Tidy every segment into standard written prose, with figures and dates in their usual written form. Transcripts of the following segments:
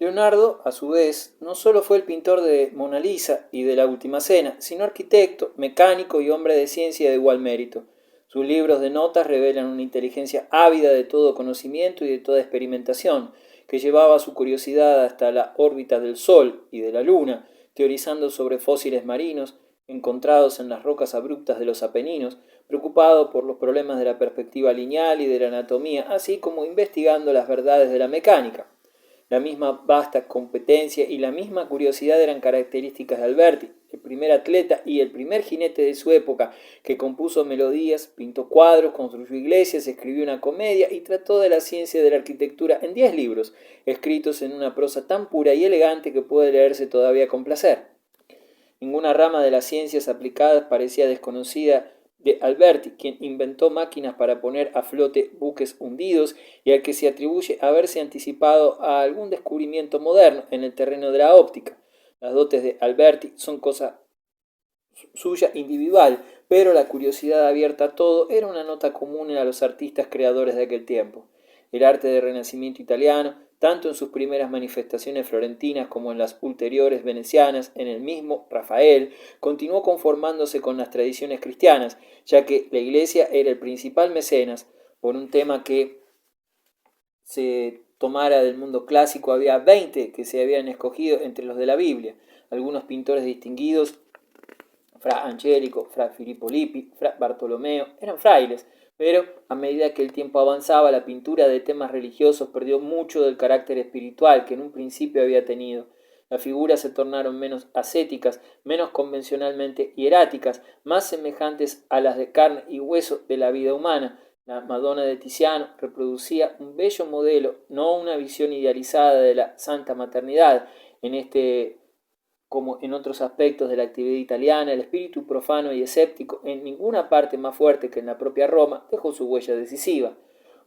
Leonardo, a su vez, no solo fue el pintor de Mona Lisa y de la Última Cena, sino arquitecto, mecánico y hombre de ciencia de igual mérito. Sus libros de notas revelan una inteligencia ávida de todo conocimiento y de toda experimentación, que llevaba su curiosidad hasta la órbita del Sol y de la Luna, teorizando sobre fósiles marinos encontrados en las rocas abruptas de los Apeninos, preocupado por los problemas de la perspectiva lineal y de la anatomía, así como investigando las verdades de la mecánica. La misma vasta competencia y la misma curiosidad eran características de Alberti, el primer atleta y el primer jinete de su época, que compuso melodías, pintó cuadros, construyó iglesias, escribió una comedia y trató de la ciencia de la arquitectura en 10 libros, escritos en una prosa tan pura y elegante que puede leerse todavía con placer. Ninguna rama de las ciencias aplicadas parecía desconocida de Alberti, quien inventó máquinas para poner a flote buques hundidos y al que se atribuye haberse anticipado a algún descubrimiento moderno en el terreno de la óptica. Las dotes de Alberti son cosa suya individual, pero la curiosidad abierta a todo era una nota común a los artistas creadores de aquel tiempo. El arte del Renacimiento italiano, tanto en sus primeras manifestaciones florentinas como en las ulteriores venecianas, en el mismo Rafael, continuó conformándose con las tradiciones cristianas, ya que la Iglesia era el principal mecenas. Por un tema que se tomara del mundo clásico, había 20 que se habían escogido entre los de la Biblia. Algunos pintores distinguidos, Fra Angelico, Fra Filippo Lippi, Fra Bartolomeo, eran frailes, pero a medida que el tiempo avanzaba, la pintura de temas religiosos perdió mucho del carácter espiritual que en un principio había tenido. Las figuras se tornaron menos ascéticas, menos convencionalmente hieráticas, más semejantes a las de carne y hueso de la vida humana. La Madonna de Tiziano reproducía un bello modelo, no una visión idealizada de la Santa Maternidad. En este, como en otros aspectos de la actividad italiana, el espíritu profano y escéptico, en ninguna parte más fuerte que en la propia Roma, dejó su huella decisiva.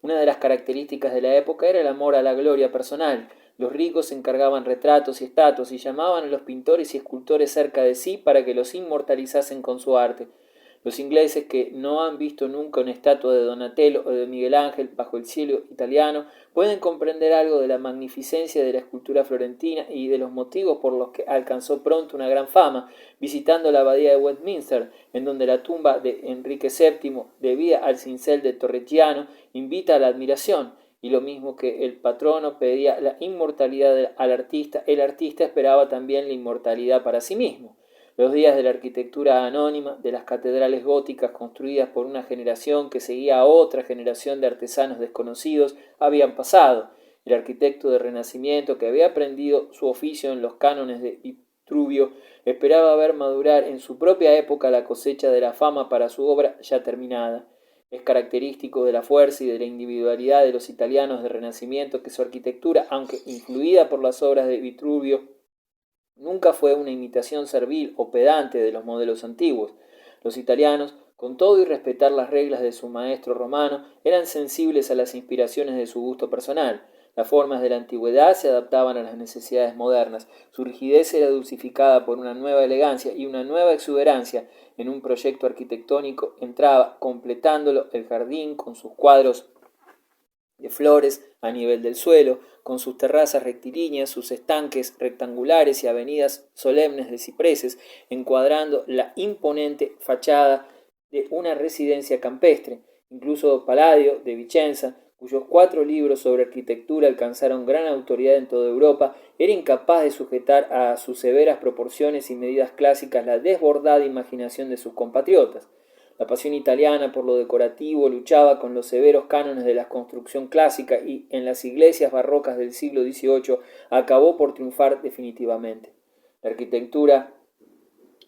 Una de las características de la época era el amor a la gloria personal. Los ricos se encargaban retratos y estatuas y llamaban a los pintores y escultores cerca de sí para que los inmortalizasen con su arte. Los ingleses que no han visto nunca una estatua de Donatello o de Miguel Ángel bajo el cielo italiano pueden comprender algo de la magnificencia de la escultura florentina y de los motivos por los que alcanzó pronto una gran fama, visitando la abadía de Westminster, en donde la tumba de Enrique VII, debida al cincel de Torregiano, invita a la admiración. Y lo mismo que el patrono pedía la inmortalidad al artista, el artista esperaba también la inmortalidad para sí mismo. Los días de la arquitectura anónima, de las catedrales góticas construidas por una generación que seguía a otra generación de artesanos desconocidos, habían pasado. El arquitecto del Renacimiento, que había aprendido su oficio en los cánones de Vitruvio, esperaba ver madurar en su propia época la cosecha de la fama para su obra ya terminada. Es característico de la fuerza y de la individualidad de los italianos del Renacimiento que su arquitectura, aunque influida por las obras de Vitruvio, nunca fue una imitación servil o pedante de los modelos antiguos. Los italianos, con todo y respetar las reglas de su maestro romano, eran sensibles a las inspiraciones de su gusto personal. Las formas de la antigüedad se adaptaban a las necesidades modernas. Su rigidez era dulcificada por una nueva elegancia y una nueva exuberancia. En un proyecto arquitectónico entraba, completándolo, el jardín con sus cuadros de flores a nivel del suelo, con sus terrazas rectilíneas, sus estanques rectangulares y avenidas solemnes de cipreses, encuadrando la imponente fachada de una residencia campestre. Incluso Palladio de Vicenza, cuyos 4 libros sobre arquitectura alcanzaron gran autoridad en toda Europa, era incapaz de sujetar a sus severas proporciones y medidas clásicas la desbordada imaginación de sus compatriotas. La pasión italiana por lo decorativo luchaba con los severos cánones de la construcción clásica y en las iglesias barrocas del siglo XVIII acabó por triunfar definitivamente. La arquitectura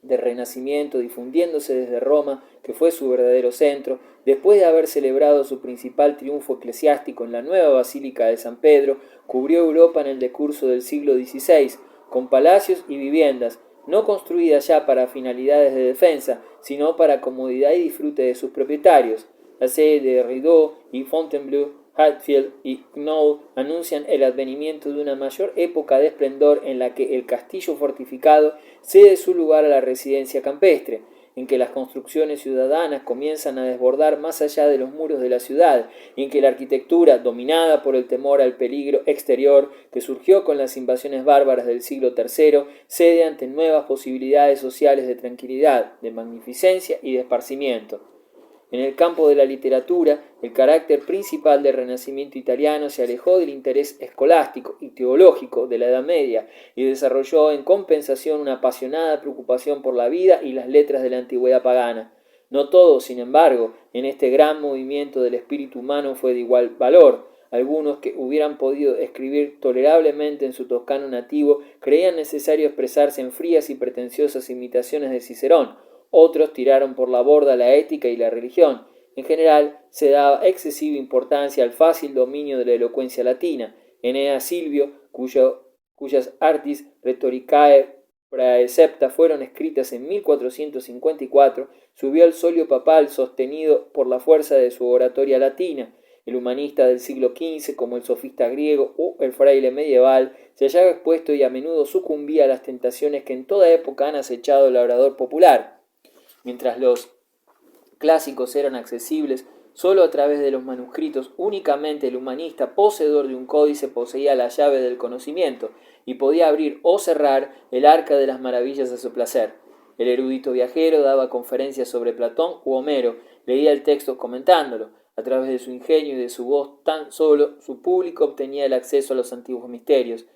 del Renacimiento, difundiéndose desde Roma, que fue su verdadero centro, después de haber celebrado su principal triunfo eclesiástico en la nueva Basílica de San Pedro, cubrió Europa en el decurso del siglo XVI, con palacios y viviendas, no construidas ya para finalidades de defensa, sino para comodidad y disfrute de sus propietarios. La sede de Rideau y Fontainebleau, Hatfield y Knoll anuncian el advenimiento de una mayor época de esplendor en la que el castillo fortificado cede su lugar a la residencia campestre. en que las construcciones ciudadanas comienzan a desbordar más allá de los muros de la ciudad, y en que la arquitectura, dominada por el temor al peligro exterior que surgió con las invasiones bárbaras del siglo III, cede ante nuevas posibilidades sociales de tranquilidad, de magnificencia y de esparcimiento. En el campo de la literatura, el carácter principal del Renacimiento italiano se alejó del interés escolástico y teológico de la Edad Media y desarrolló en compensación una apasionada preocupación por la vida y las letras de la antigüedad pagana. No todo, sin embargo, en este gran movimiento del espíritu humano fue de igual valor. Algunos que hubieran podido escribir tolerablemente en su toscano nativo creían necesario expresarse en frías y pretenciosas imitaciones de Cicerón. Otros tiraron por la borda la ética y la religión. En general, se daba excesiva importancia al fácil dominio de la elocuencia latina. Eneas Silvio, cuyas Artis Rhetoricae Praecepta fueron escritas en 1454, subió al solio papal sostenido por la fuerza de su oratoria latina. El humanista del siglo XV, como el sofista griego o el fraile medieval, se hallaba expuesto y a menudo sucumbía a las tentaciones que en toda época han acechado el orador popular. Mientras los clásicos eran accesibles solo a través de los manuscritos, únicamente el humanista poseedor de un códice poseía la llave del conocimiento y podía abrir o cerrar el arca de las maravillas a su placer. El erudito viajero daba conferencias sobre Platón u Homero, leía el texto comentándolo. A través de su ingenio y de su voz tan solo, su público obtenía el acceso a los antiguos misterios.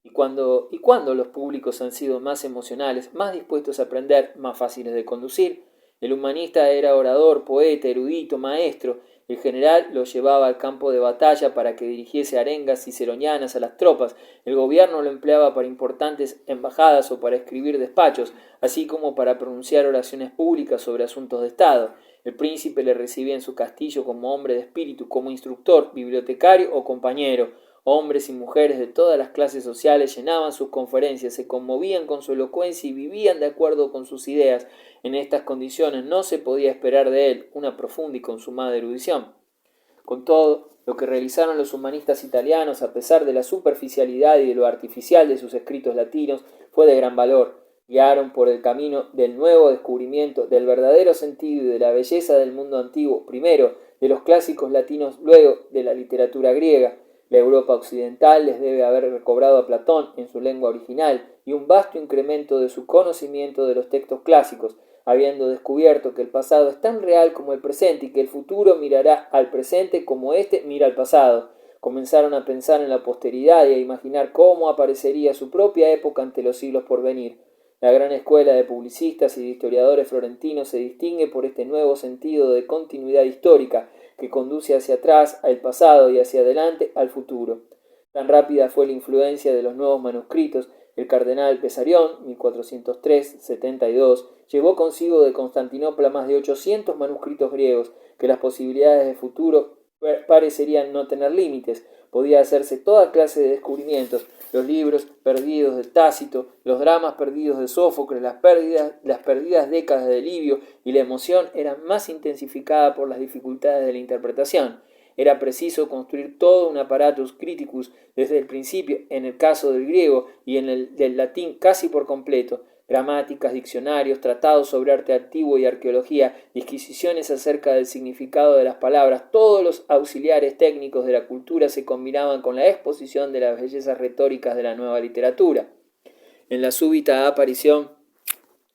Y cuando los públicos han sido más emocionales, más dispuestos a aprender, más fáciles de conducir. El humanista era orador, poeta, erudito, maestro. El general lo llevaba al campo de batalla para que dirigiese arengas ciceronianas a las tropas. El gobierno lo empleaba para importantes embajadas o para escribir despachos, así como para pronunciar oraciones públicas sobre asuntos de Estado. El príncipe le recibía en su castillo como hombre de espíritu, como instructor, bibliotecario o compañero. Hombres y mujeres de todas las clases sociales llenaban sus conferencias, se conmovían con su elocuencia y vivían de acuerdo con sus ideas. En estas condiciones no se podía esperar de él una profunda y consumada erudición. Con todo, lo que realizaron los humanistas italianos, a pesar de la superficialidad y de lo artificial de sus escritos latinos, fue de gran valor. Guiaron por el camino del nuevo descubrimiento del verdadero sentido y de la belleza del mundo antiguo, primero de los clásicos latinos, luego de la literatura griega. La Europa occidental les debe haber recobrado a Platón en su lengua original y un vasto incremento de su conocimiento de los textos clásicos, habiendo descubierto que el pasado es tan real como el presente y que el futuro mirará al presente como éste mira al pasado. Comenzaron a pensar en la posteridad y a imaginar cómo aparecería su propia época ante los siglos por venir. La gran escuela de publicistas y de historiadores florentinos se distingue por este nuevo sentido de continuidad histórica que conduce hacia atrás al pasado y hacia adelante al futuro. Tan rápida fue la influencia de los nuevos manuscritos. El cardenal Pesarión, 1403-72, llevó consigo de Constantinopla más de 800 manuscritos griegos, que las posibilidades de futuro parecerían no tener límites. Podía hacerse toda clase de descubrimientos, los libros perdidos de Tácito, los dramas perdidos de Sófocles, las perdidas décadas de Livio, y la emoción era más intensificada por las dificultades de la interpretación. Era preciso construir todo un apparatus criticus desde el principio, en el caso del griego, y en el del latín casi por completo. Gramáticas, diccionarios, tratados sobre arte antiguo y arqueología, disquisiciones acerca del significado de las palabras, todos los auxiliares técnicos de la cultura se combinaban con la exposición de las bellezas retóricas de la nueva literatura. En la súbita aparición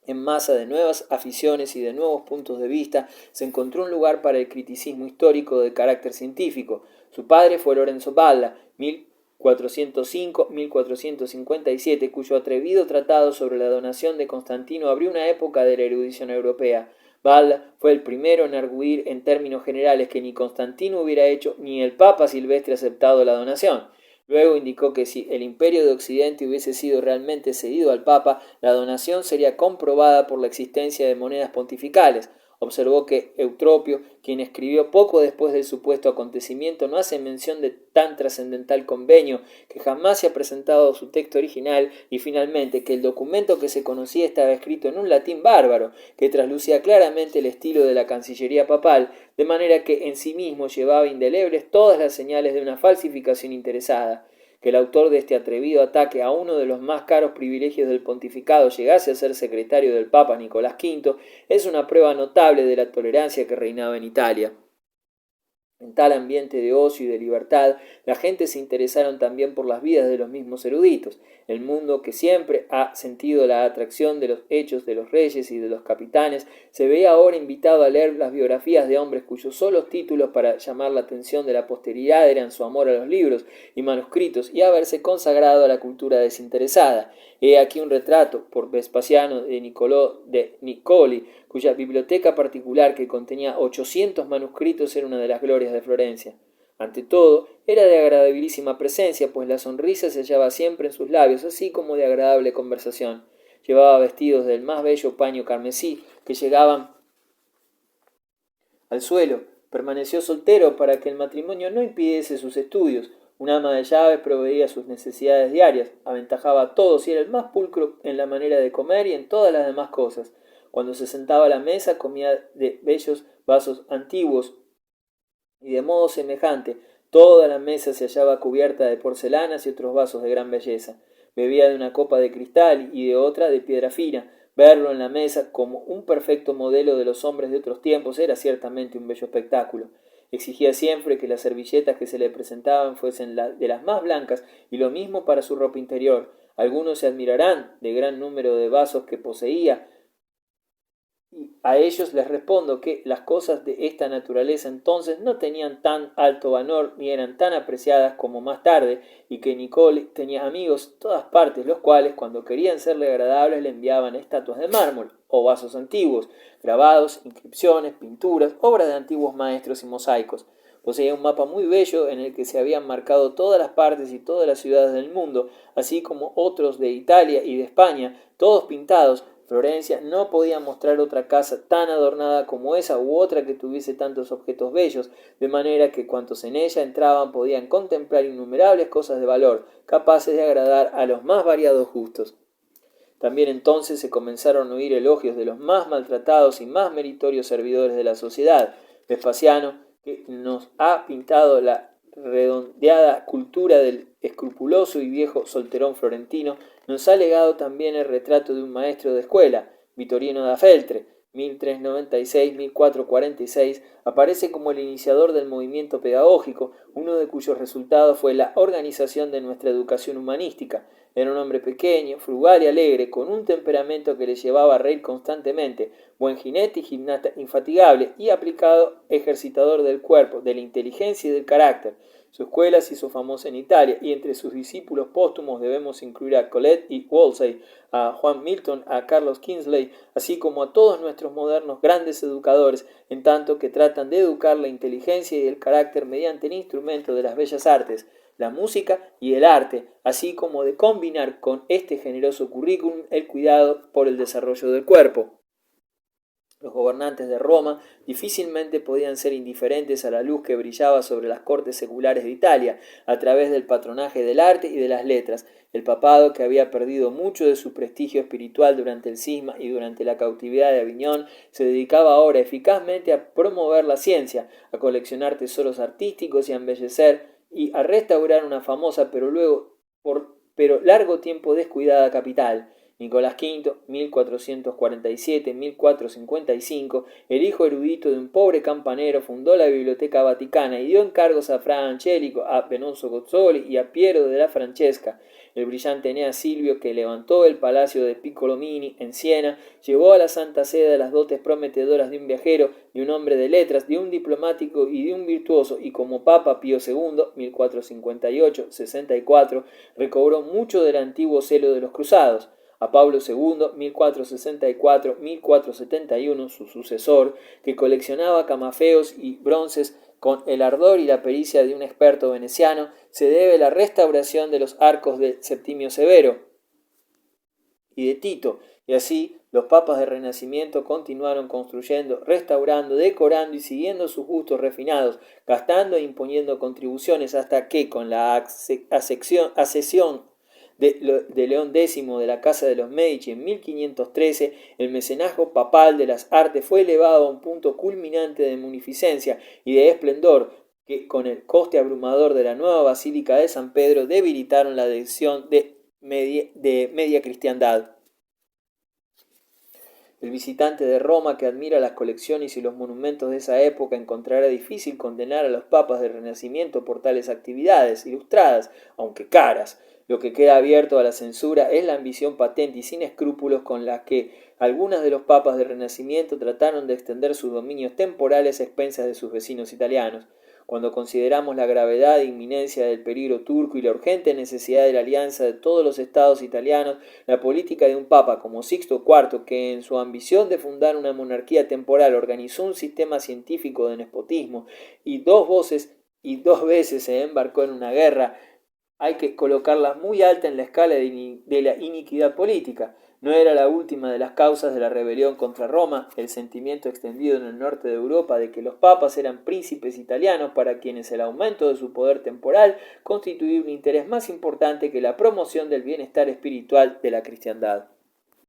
en masa de nuevas aficiones y de nuevos puntos de vista, se encontró un lugar para el criticismo histórico de carácter científico. Su padre fue Lorenzo Valla, 1405-1457, cuyo atrevido tratado sobre la donación de Constantino abrió una época de la erudición europea. Valla fue el primero en arguir en términos generales que ni Constantino hubiera hecho ni el Papa Silvestre aceptado la donación. Luego indicó que si el imperio de Occidente hubiese sido realmente cedido al Papa, la donación sería comprobada por la existencia de monedas pontificales. Observó que Eutropio, quien escribió poco después del supuesto acontecimiento, no hace mención de tan trascendental convenio, que jamás se ha presentado su texto original, y finalmente que el documento que se conocía estaba escrito en un latín bárbaro, que traslucía claramente el estilo de la Cancillería papal, de manera que en sí mismo llevaba indelebles todas las señales de una falsificación interesada. Que el autor de este atrevido ataque a uno de los más caros privilegios del pontificado llegase a ser secretario del Papa Nicolás V es una prueba notable de la tolerancia que reinaba en Italia. En tal ambiente de ocio y de libertad, la gente se interesaron también por las vidas de los mismos eruditos. El mundo, que siempre ha sentido la atracción de los hechos de los reyes y de los capitanes, se veía ahora invitado a leer las biografías de hombres cuyos solos títulos para llamar la atención de la posteridad eran su amor a los libros y manuscritos y haberse consagrado a la cultura desinteresada. He aquí un retrato por Vespasiano de Niccolò de Niccoli, cuya biblioteca particular, que contenía 800 manuscritos, era una de las glorias de Florencia. Ante todo, era de agradabilísima presencia, pues la sonrisa se hallaba siempre en sus labios, así como de agradable conversación. Llevaba vestidos del más bello paño carmesí, que llegaban al suelo. Permaneció soltero para que el matrimonio no impidiese sus estudios. Un ama de llaves proveía sus necesidades diarias, aventajaba a todos y era el más pulcro en la manera de comer y en todas las demás cosas. Cuando se sentaba a la mesa comía de bellos vasos antiguos y de modo semejante toda la mesa se hallaba cubierta de porcelanas y otros vasos de gran belleza. Bebía de una copa de cristal y de otra de piedra fina. Verlo en la mesa como un perfecto modelo de los hombres de otros tiempos era ciertamente un bello espectáculo. Exigía siempre que las servilletas que se le presentaban fuesen de las más blancas y lo mismo para su ropa interior. Algunos se admirarán del gran número de vasos que poseía, y a ellos les respondo que las cosas de esta naturaleza entonces no tenían tan alto valor ni eran tan apreciadas como más tarde, y que Niccoli tenía amigos en todas partes, los cuales, cuando querían serle agradables, le enviaban estatuas de mármol o vasos antiguos, grabados, inscripciones, pinturas, obras de antiguos maestros y mosaicos. Poseía un mapa muy bello en el que se habían marcado todas las partes y todas las ciudades del mundo, así como otros de Italia y de España, todos pintados. Florencia no podía mostrar otra casa tan adornada como esa u otra que tuviese tantos objetos bellos, de manera que cuantos en ella entraban podían contemplar innumerables cosas de valor, capaces de agradar a los más variados gustos. También entonces se comenzaron a oír elogios de los más maltratados y más meritorios servidores de la sociedad. Vespasiano, que nos ha pintado la redondeada cultura del escrupuloso y viejo solterón florentino, nos ha legado también el retrato de un maestro de escuela, Vittorino da Feltre, 1396-1446, aparece como el iniciador del movimiento pedagógico, uno de cuyos resultados fue la organización de nuestra educación humanística. Era un hombre pequeño, frugal y alegre, con un temperamento que le llevaba a reír constantemente, buen jinete y gimnasta infatigable y aplicado ejercitador del cuerpo, de la inteligencia y del carácter. Su escuela se hizo famosa en Italia y entre sus discípulos póstumos debemos incluir a Colet y Wolsey, a Juan Milton, a Carlos Kingsley, así como a todos nuestros modernos grandes educadores, en tanto que tratan de educar la inteligencia y el carácter mediante el instrumento de las bellas artes, la música y el arte, así como de combinar con este generoso currículum el cuidado por el desarrollo del cuerpo. Los gobernantes de Roma difícilmente podían ser indiferentes a la luz que brillaba sobre las cortes seculares de Italia, a través del patronaje del arte y de las letras. El papado, que había perdido mucho de su prestigio espiritual durante el cisma y durante la cautividad de Aviñón, se dedicaba ahora eficazmente a promover la ciencia, a coleccionar tesoros artísticos y a embellecer y a restaurar una famosa pero largo tiempo descuidada capital. Nicolás V, 1447-1455, el hijo erudito de un pobre campanero, fundó la Biblioteca Vaticana y dio encargos a Fra Angelico, a Benozzo Gozzoli y a Piero de la Francesca. El brillante Eneas Silvio, que levantó el palacio de Piccolomini en Siena, llevó a la Santa Sede las dotes prometedoras de un viajero, de un hombre de letras, de un diplomático y de un virtuoso, y como Papa Pío II, 1458-64, recobró mucho del antiguo celo de los cruzados. A Pablo II, 1464-1471, su sucesor, que coleccionaba camafeos y bronces con el ardor y la pericia de un experto veneciano, se debe la restauración de los arcos de Septimio Severo y de Tito, y así los papas del Renacimiento continuaron construyendo, restaurando, decorando y siguiendo sus gustos refinados, gastando e imponiendo contribuciones hasta que, con la accesión de León X de la Casa de los Medici en 1513, el mecenazgo papal de las artes fue elevado a un punto culminante de munificencia y de esplendor, que con el coste abrumador de la nueva Basílica de San Pedro debilitaron la adhesión de media cristiandad. El visitante de Roma que admira las colecciones y los monumentos de esa época encontrará difícil condenar a los papas del Renacimiento por tales actividades, ilustradas, aunque caras. Lo que queda abierto a la censura es la ambición patente y sin escrúpulos con la que algunos de los papas del Renacimiento trataron de extender sus dominios temporales a expensas de sus vecinos italianos. Cuando consideramos la gravedad e inminencia del peligro turco y la urgente necesidad de la alianza de todos los estados italianos, la política de un papa como Sixto IV, que en su ambición de fundar una monarquía temporal organizó un sistema científico de despotismo y dos veces se embarcó en una guerra, hay que colocarla muy alta en la escala de la iniquidad política. No era la última de las causas de la rebelión contra Roma, el sentimiento extendido en el norte de Europa de que los papas eran príncipes italianos para quienes el aumento de su poder temporal constituía un interés más importante que la promoción del bienestar espiritual de la cristiandad.